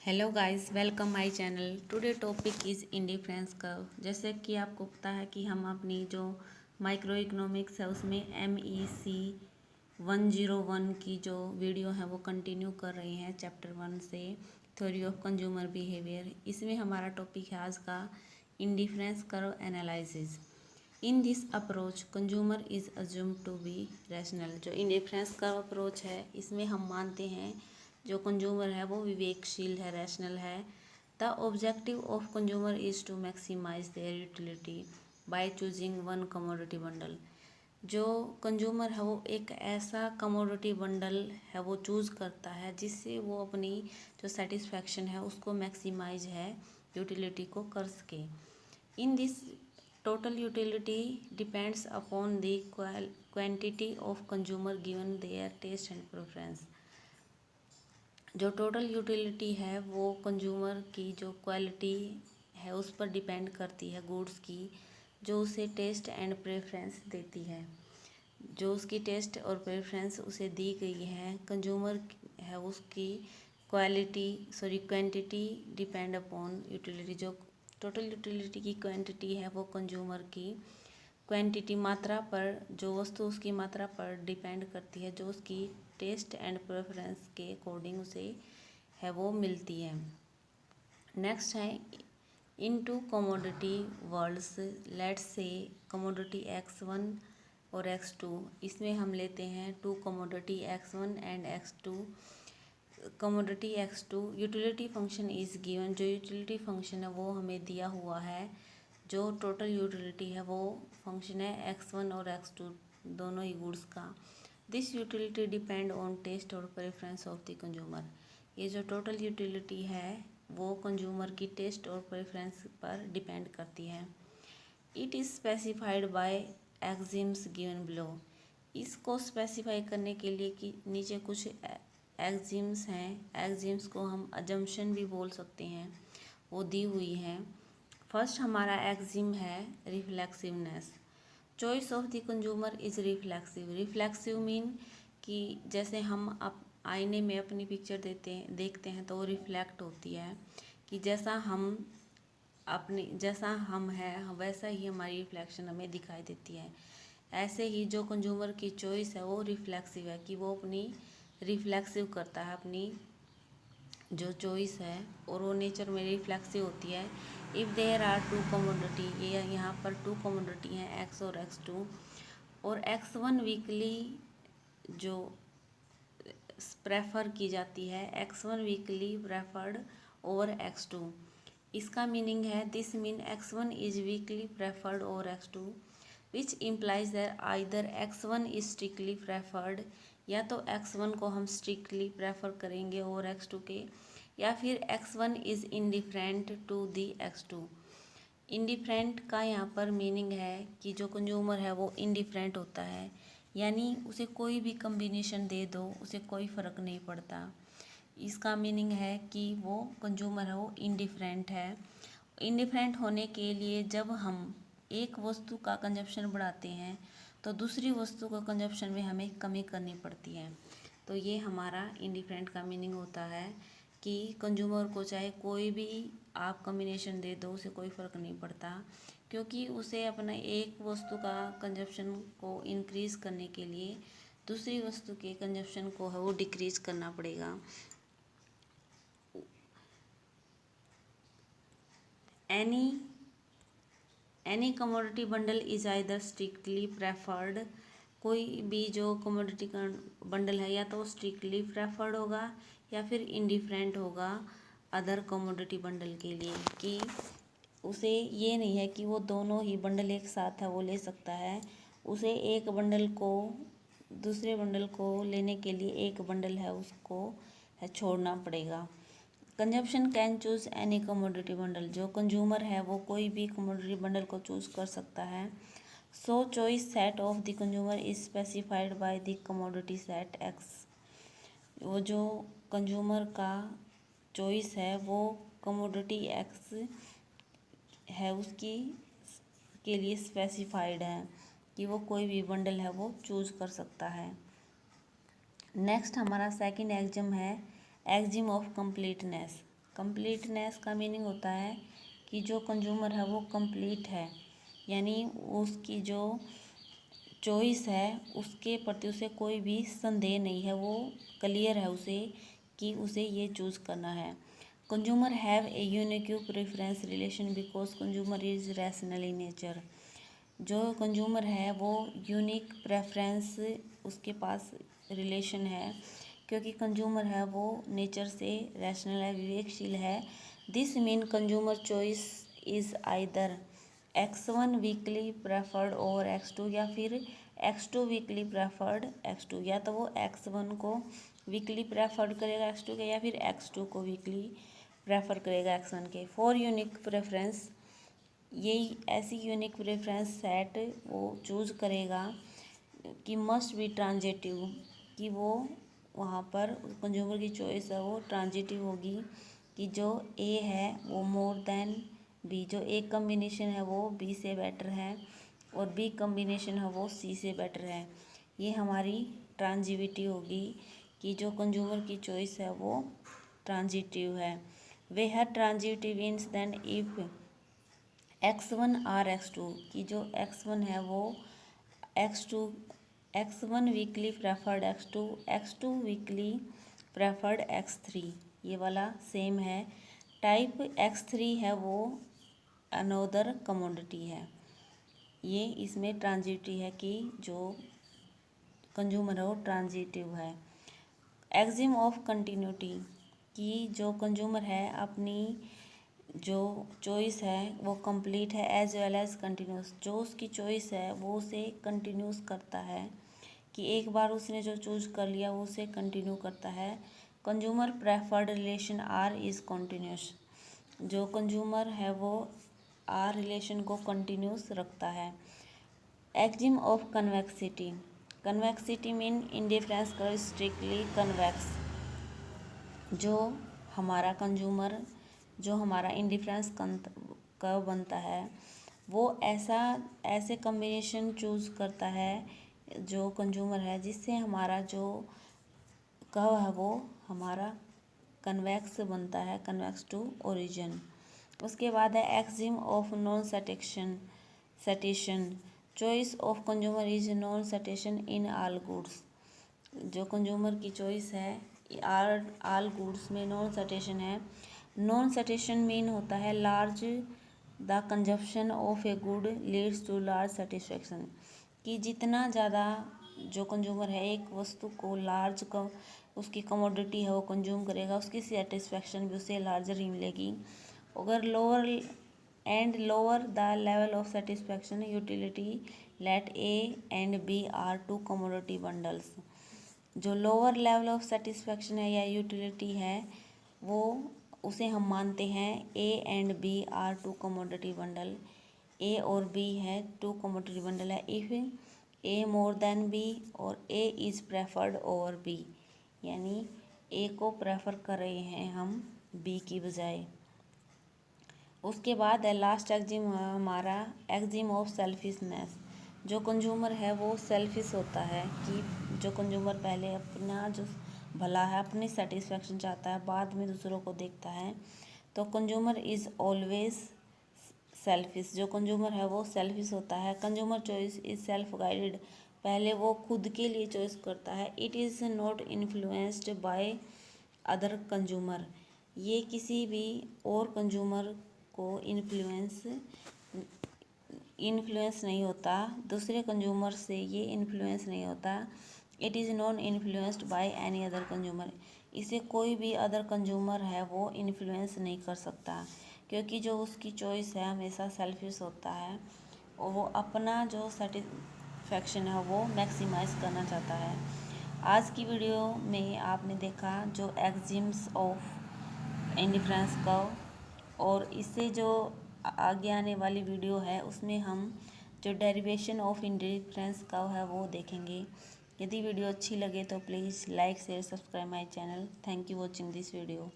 Hello guys, welcome my channel. Today topic is indifference curve. जैसे कि आपको पता है कि हम अपनी जो माइक्रो इकोनॉमिक्स है उसमें MEC 101 की जो वीडियो है वो कंटिन्यू कर रहे हैं चैप्टर 1 से, थ्योरी ऑफ कंज्यूमर बिहेवियर। इसमें हमारा टॉपिक है आज का indifference curve analysis. In this approach consumer is assumed to be rational. जो इंडिफरेंस कर्व अप्रोच है इसमें हम मानते हैं जो कंज्यूमर है वो विवेकशील है, रैशनल है। The objective of consumer is to maximize their utility by choosing one commodity bundle. जो कंज्यूमर है वो एक ऐसा कमोडिटी बंडल है वो चूज़ करता है जिससे वो अपनी जो सेटिस्फैक्शन है उसको मैक्सिमाइज है, यूटिलिटी को कर सके। In this total utility depends upon the quantity of consumer given their taste and preference. जो टोटल यूटिलिटी है वो कंज्यूमर की जो क्वालिटी है उस पर डिपेंड करती है, गुड्स की जो उसे टेस्ट एंड प्रेफरेंस देती है, जो उसकी टेस्ट और प्रेफरेंस उसे दी गई है। कंज्यूमर है उसकी क्वांटिटी डिपेंड अपॉन यूटिलिटी। जो टोटल यूटिलिटी की क्वांटिटी है वो कंज्यूमर की क्वांटिटी मात्रा पर, जो वस्तु उसकी मात्रा पर डिपेंड करती है, जो उसकी टेस्ट एंड प्रेफरेंस के अकॉर्डिंग उसे है वो मिलती है। नेक्स्ट है in two commodity worlds, let's say commodity X1 और X2। इसमें हम लेते हैं two commodity X1 and X2। Commodity X2 utility function is given. जो यूटिलिटी फंक्शन है वो हमें दिया हुआ है। जो टोटल यूटिलिटी है वो फंक्शन है X1 और X2 दोनों ही गुड्स का। This utility depend on taste और प्रेफरेंस ऑफ द कंज्यूमर। ये जो टोटल यूटिलिटी है वो कंज्यूमर की टेस्ट और प्रेफरेंस पर डिपेंड करती है। It is specified by axioms given below. इसको स्पेसिफाई करने के लिए कि नीचे कुछ एक्सिम्स हैं, एक्सिम्स को हम अजम्पशन भी बोल सकते हैं, वो दी हुई हैं। फर्स्ट हमारा एक्सिम है reflexiveness. Choice of the consumer is reflexive. Reflexive mean कि जैसे हम आईने में अपनी पिक्चर देखते हैं तो वो रिफ्लेक्ट होती है कि जैसा हम है वैसा ही हमारी रिफ्लेक्शन हमें दिखाई देती है। ऐसे ही जो कंज्यूमर की चॉइस है वो रिफ्लेक्सिव है कि वो अपनी रिफ्लेक्सिव करता है अपनी जो चॉइस है, और वो नेचर में रिफ्लेक्सिव होती है। If there are two commodity, ये यहाँ पर टू कमोडिटी हैं X और X2, और X1 वीकली जो प्रेफर की जाती है, X1 weekly preferred over X2। इसका मीनिंग है this mean X1 is weekly preferred over X2 which implies that either X1 is strictly preferred, या तो X1 को हम स्ट्रिक्टली प्रेफर करेंगे ओवर X2 के, या फिर X1 is indifferent to the X2। Indifferent का यहाँ पर मीनिंग है कि जो कंज्यूमर है वो इंडिफरेंट होता है, यानी उसे कोई भी कम्बिनेशन दे दो उसे कोई फ़र्क नहीं पड़ता। इसका मीनिंग है कि वो कंज्यूमर है वो इंडिफरेंट है। इंडिफरेंट होने के लिए जब हम एक वस्तु का कंजप्शन बढ़ाते हैं तो दूसरी वस्तु का कंजप्शन में हमें कमी करनी पड़ती है। तो ये हमारा इंडिफरेंट का मीनिंग होता है कि कंज्यूमर को चाहे कोई भी आप कम्बिनेशन दे दो उसे कोई फ़र्क नहीं पड़ता, क्योंकि उसे अपना एक वस्तु का कंजप्शन को इंक्रीज़ करने के लिए दूसरी वस्तु के कंजप्शन को है वो डिक्रीज़ करना पड़ेगा। Any commodity bundle is either strictly preferred. कोई भी जो कमोडिटी का बंडल है या तो स्ट्रिक्टली प्रेफर्ड होगा या फिर इंडिफरेंट होगा अदर कमोडिटी बंडल के लिए, कि उसे ये नहीं है कि वो दोनों ही बंडल एक साथ है वो ले सकता है। उसे एक बंडल को दूसरे बंडल को लेने के लिए एक बंडल है उसको है छोड़ना पड़ेगा। Consumption can choose any commodity bundle. जो कंज्यूमर है वो कोई भी कमोडिटी बंडल को चूज़ कर सकता है। सो choice set of the consumer is specified by the commodity set X। वो जो कंज्यूमर का चॉइस है वो कमोडिटी X है उसकी के लिए स्पेसिफाइड है कि वो कोई भी बंडल है वो चूज़ कर सकता है। नेक्स्ट हमारा सेकंड एक्सिम है एक्सिम ऑफ कंप्लीटनेस। कंप्लीटनेस का मीनिंग होता है कि जो कंज्यूमर है वो कंप्लीट है, यानी उसकी जो चॉइस है उसके प्रति उसे कोई भी संदेह नहीं है, वो क्लियर है उसे कि उसे ये चूज़ करना है। Consumer have a unique preference relation because consumer is rational in nature. जो कंज्यूमर है वो यूनिक प्रेफरेंस उसके पास रिलेशन है, क्योंकि कंज्यूमर है वो नेचर से रैशनल है, विवेकशील है। This mean consumer choice is either X1 weekly preferred और X2, या फिर X2 वीकली प्रेफर्ड X2, या तो वो X1 को वीकली प्रेफर्ड करेगा X2 के, या फिर X2 को वीकली प्रेफर करेगा X1 के। फॉर यूनिक प्रेफरेंस, यही ऐसी यूनिक प्रेफरेंस सेट वो चूज़ करेगा कि मस्ट बी ट्रांजिटिव, कि वो वहाँ पर कंज्यूमर की चॉइस है वो ट्रांजिटिव होगी, कि जो ए है वो मोर देन बी, जो ए कम्बिनेशन है वो बी से बेटर है और बी कम्बिनेशन है वो सी से बेटर है। ये हमारी ट्रांजिटिविटी होगी कि जो कंज्यूमर की चॉइस है वो ट्रांजिटिव है। वे है transitive means then if X1 और X2, की जो X1 है वो X1 weekly preferred X2 weekly preferred X3, ये वाला सेम है। टाइप X3 है वो अनोदर कमोडिटी है। ये इसमें ट्रांजिटिव है कि जो कंज्यूमर है वो ट्रांजिटिव है। एक्सिम ऑफ कंटिन्यूटी, कि जो कंज्यूमर है अपनी जो चॉइस है वो कंप्लीट है एज वेल एज कंटिन्यूस, जो उसकी चॉइस है वो उसे कंटिन्यूस करता है, कि एक बार उसने जो चूज कर लिया वो उसे कंटिन्यू करता है। Consumer preferred relation R is continuous, जो कंज्यूमर है वो आर रिलेशन को कंटिन्यूस रखता है। Axiom of convexity, convexity mean indifference curve strictly convex, जो हमारा कंज्यूमर जो हमारा इंडिफरेंस कर्व बनता है वो ऐसे कम्बिनेशन चूज़ करता है जो कंज्यूमर है, जिससे हमारा जो कर्व है वो हमारा कन्वेक्स बनता है, कन्वेक्स टू ओरिजिन। उसके बाद है axiom of non satisfaction, choice of consumer is non satisfaction in all goods, जो कंज्यूमर की चॉइस है ऑल गुड्स में नॉन सैटिस्फैक्शन है। नॉन सैटिस्फैक्शन मीन होता है large the consumption of a good leads to large satisfaction, कि जितना ज़्यादा जो कंज्यूमर है एक वस्तु को लार्ज का उसकी कमोडिटी है वो कंज्यूम करेगा, उसकी सेटिस्फेक्शन भी उसे लार्जर ही मिलेगी। अगर lower the level of satisfaction utility let A and B are two commodity bundles, जो लोअर लेवल ऑफ सेटिस्फेक्शन है या यूटिलिटी है वो उसे हम मानते हैं A and B are two commodity bundle, A और बी है टू कमोडिटी बंडल है। If A more than B और A is preferred over B, यानी ए को प्रेफर कर रहे हैं हम बी की बजाय। उसके बाद है लास्ट एक्जिम हमारा एक्जिम ऑफ सेल्फिशनेस, जो कंज्यूमर है वो सेल्फिश होता है, कि जो कंज्यूमर पहले अपना जो भला है अपनी सेटिस्फेक्शन चाहता है, बाद में दूसरों को देखता है। तो कंज्यूमर इज़ ऑलवेज सेल्फिश, जो कंज्यूमर है वो सेल्फिश होता है। Consumer choice is self guided, पहले वो खुद के लिए चॉइस करता है। It is not influenced by other consumer, ये किसी भी और कंज्यूमर को इन्फ्लुएंस नहीं होता, दूसरे कंज्यूमर से ये इन्फ्लुएंस नहीं होता। It is non influenced by any other consumer, इसे कोई भी अदर कंज्यूमर है वो इन्फ्लुएंस नहीं कर सकता, क्योंकि जो उसकी चॉइस है हमेशा सेल्फिश होता है और वो अपना जो सेटिस्फेक्शन है वो मैक्सिमाइज करना चाहता है। आज की वीडियो में आपने देखा जो एक्जिम्स ऑफ इंडिफरेंस कर्व, और इससे जो आगे आने वाली वीडियो है उसमें हम जो डेरिवेशन ऑफ इंडिफरेंस कर्व है वो देखेंगे। यदि वीडियो अच्छी लगे तो please like share subscribe my channel. Thank you watching this video.